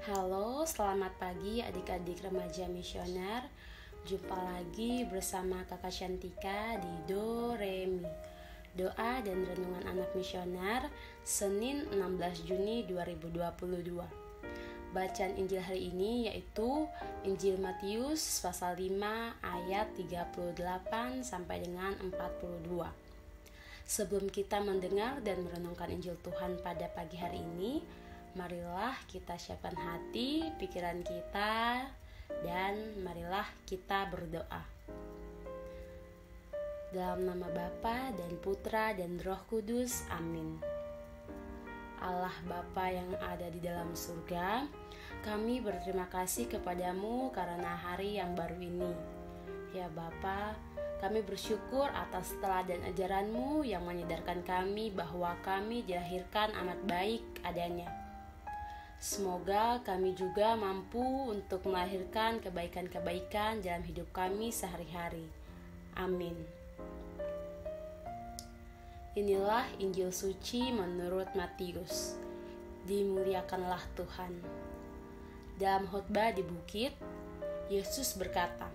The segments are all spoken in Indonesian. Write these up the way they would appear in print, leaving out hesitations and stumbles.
Halo, selamat pagi adik-adik remaja misioner. Jumpa lagi bersama Kakak Shantika di Do Re Mi. Doa dan renungan anak misioner, Senin 16 Juni 2022. Bacaan Injil hari ini yaitu Injil Matius pasal 5 ayat 38 sampai dengan 42. Sebelum kita mendengar dan merenungkan Injil Tuhan pada pagi hari ini, marilah kita siapkan hati, pikiran kita, dan marilah kita berdoa. Dalam nama Bapa dan Putra dan Roh Kudus, amin. Allah Bapa yang ada di dalam surga, kami berterima kasih kepadamu karena hari yang baru ini. Ya Bapa, kami bersyukur atas teladan ajaran-Mu yang menyadarkan kami bahwa kami dilahirkan amat baik adanya. Semoga kami juga mampu untuk melahirkan kebaikan-kebaikan dalam hidup kami sehari-hari. Amin. Inilah Injil suci menurut Matius. Dimuliakanlah Tuhan. Dalam khotbah di bukit, Yesus berkata,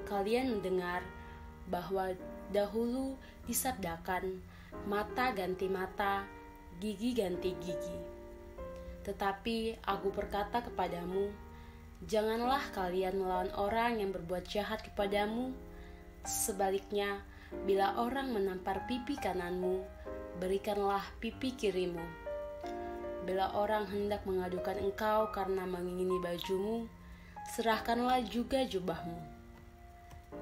"Kalian mendengar bahwa dahulu disabdakan, mata ganti mata, gigi ganti gigi. Tetapi aku berkata kepadamu, janganlah kalian melawan orang yang berbuat jahat kepadamu. Sebaliknya, bila orang menampar pipi kananmu, berikanlah pipi kirimu. Bila orang hendak mengadukan engkau karena mengingini bajumu, serahkanlah juga jubahmu.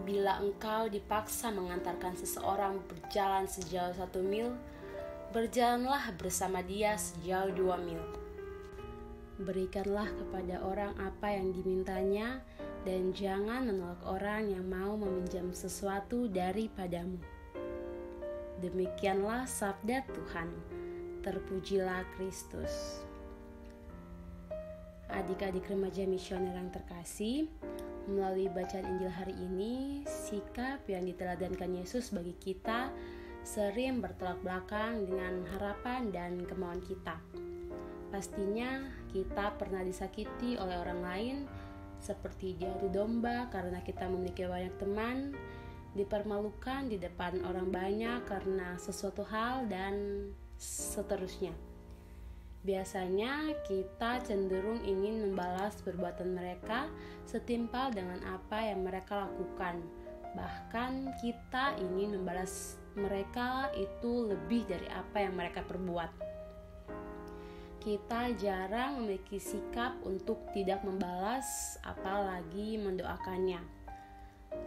Bila engkau dipaksa mengantarkan seseorang berjalan sejauh 1 mil, berjalanlah bersama dia sejauh 2 mil. Berikanlah kepada orang apa yang dimintanya, dan jangan menolak orang yang mau meminjam sesuatu daripadamu." Demikianlah sabda Tuhan. Terpujilah Kristus. Adik-adik remaja misioner yang terkasih, melalui bacaan Injil hari ini, sikap yang diteladankan Yesus bagi kita sering bertolak belakang dengan harapan dan kemauan kita. Pastinya kita pernah disakiti oleh orang lain, seperti diadu domba karena kita memiliki banyak teman, dipermalukan di depan orang banyak karena sesuatu hal, dan seterusnya. Biasanya kita cenderung ingin membalas perbuatan mereka setimpal dengan apa yang mereka lakukan. Bahkan kita ingin membalas mereka itu lebih dari apa yang mereka perbuat. Kita jarang memiliki sikap untuk tidak membalas, apalagi mendoakannya.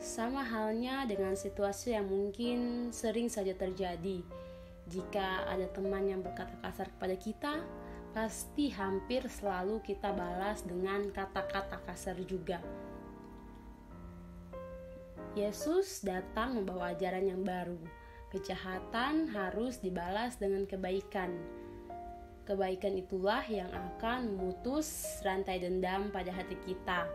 Sama halnya dengan situasi yang mungkin sering saja terjadi. Jika ada teman yang berkata kasar kepada kita, pasti hampir selalu kita balas dengan kata-kata kasar juga. Yesus datang membawa ajaran yang baru. Kejahatan harus dibalas dengan kebaikan. Kebaikan itulah yang akan memutus rantai dendam pada hati kita.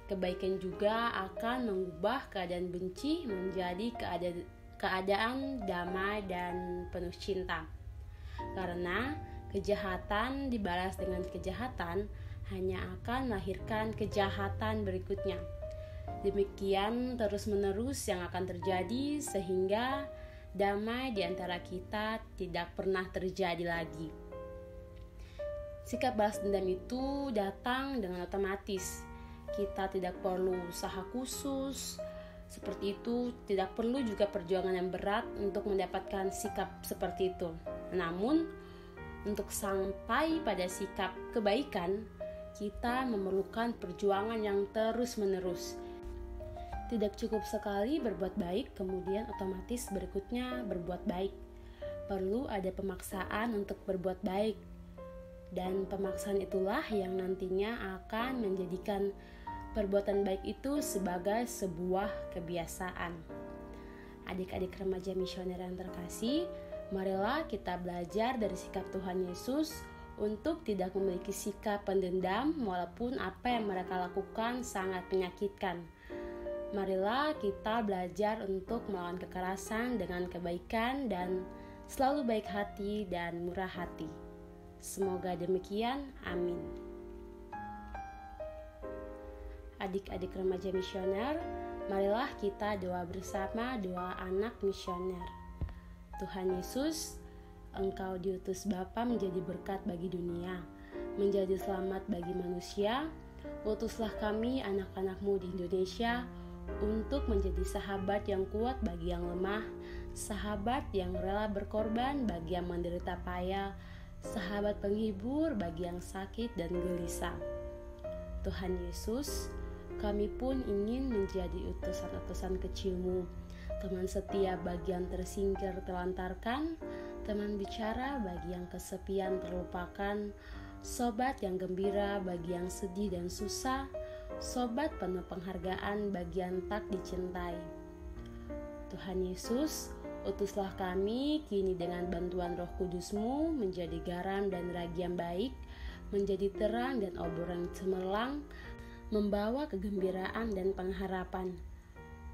Kebaikan juga akan mengubah keadaan benci menjadi keadaan damai dan penuh cinta. Karena kejahatan dibalas dengan kejahatan hanya akan melahirkan kejahatan berikutnya. Demikian terus-menerus yang akan terjadi sehingga damai di antara kita tidak pernah terjadi lagi. Sikap balas dendam itu datang dengan otomatis. Kita tidak perlu usaha khusus. Seperti itu, tidak perlu juga perjuangan yang berat untuk mendapatkan sikap seperti itu. Namun, untuk sampai pada sikap kebaikan, kita memerlukan perjuangan yang terus-menerus. Tidak cukup sekali berbuat baik, kemudian otomatis berikutnya berbuat baik. Perlu ada pemaksaan untuk berbuat baik. Dan pemaksaan itulah yang nantinya akan menjadikan perbuatan baik itu sebagai sebuah kebiasaan. Adik-adik remaja misioner yang terkasih, marilah kita belajar dari sikap Tuhan Yesus untuk tidak memiliki sikap pendendam walaupun apa yang mereka lakukan sangat menyakitkan. Marilah kita belajar untuk melawan kekerasan dengan kebaikan dan selalu baik hati dan murah hati. Semoga demikian, amin. Adik-adik remaja misioner, marilah kita doa bersama doa anak misioner. Tuhan Yesus, Engkau diutus Bapa menjadi berkat bagi dunia, menjadi selamat bagi manusia. Utuslah kami anak-anak-Mu di Indonesia untuk menjadi sahabat yang kuat bagi yang lemah, sahabat yang rela berkorban bagi yang menderita payah, sahabat penghibur bagi yang sakit dan gelisah. Tuhan Yesus, kami pun ingin menjadi utusan-utusan kecil-Mu, teman setia bagi yang tersingkir terlantarkan, teman bicara bagi yang kesepian terlupakan, sobat yang gembira bagi yang sedih dan susah, sobat penuh penghargaan bagi yang tak dicintai. Tuhan Yesus, utuslah kami kini dengan bantuan Roh Kudus-Mu menjadi garam dan ragi yang baik, menjadi terang dan obor yang cemerlang, membawa kegembiraan dan pengharapan.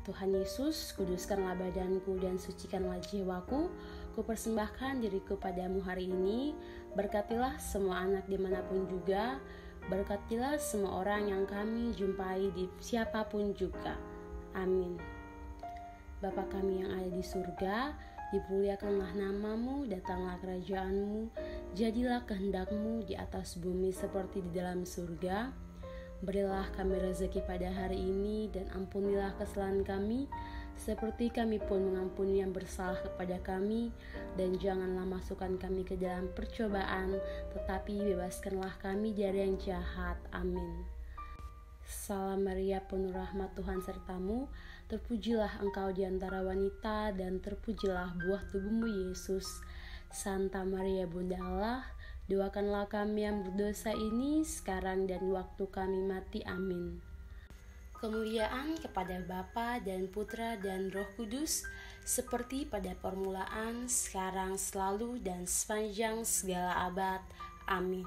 Tuhan Yesus, kuduskanlah badanku dan sucikanlah jiwaku. Kupersembahkan diriku padamu hari ini. Berkatilah semua anak dimanapun juga. Berkatilah semua orang yang kami jumpai di siapapun juga. Amin. Bapa kami yang ada di surga, dimuliakanlah nama-Mu, datanglah kerajaan-Mu, jadilah kehendak-Mu di atas bumi seperti di dalam surga. Berilah kami rezeki pada hari ini dan ampunilah kesalahan kami seperti kami pun mengampuni yang bersalah kepada kami, dan janganlah masukkan kami ke dalam percobaan, tetapi bebaskanlah kami dari yang jahat. Amin. Salam Maria, penuh rahmat, Tuhan sertamu, terpujilah engkau di antara wanita dan terpujilah buah tubuhmu Yesus. Santa Maria Bunda Allah, doakanlah kami yang berdosa ini sekarang dan waktu kami mati. Amin. Kemuliaan kepada Bapa dan Putra dan Roh Kudus, seperti pada permulaan, sekarang, selalu, dan sepanjang segala abad. Amin.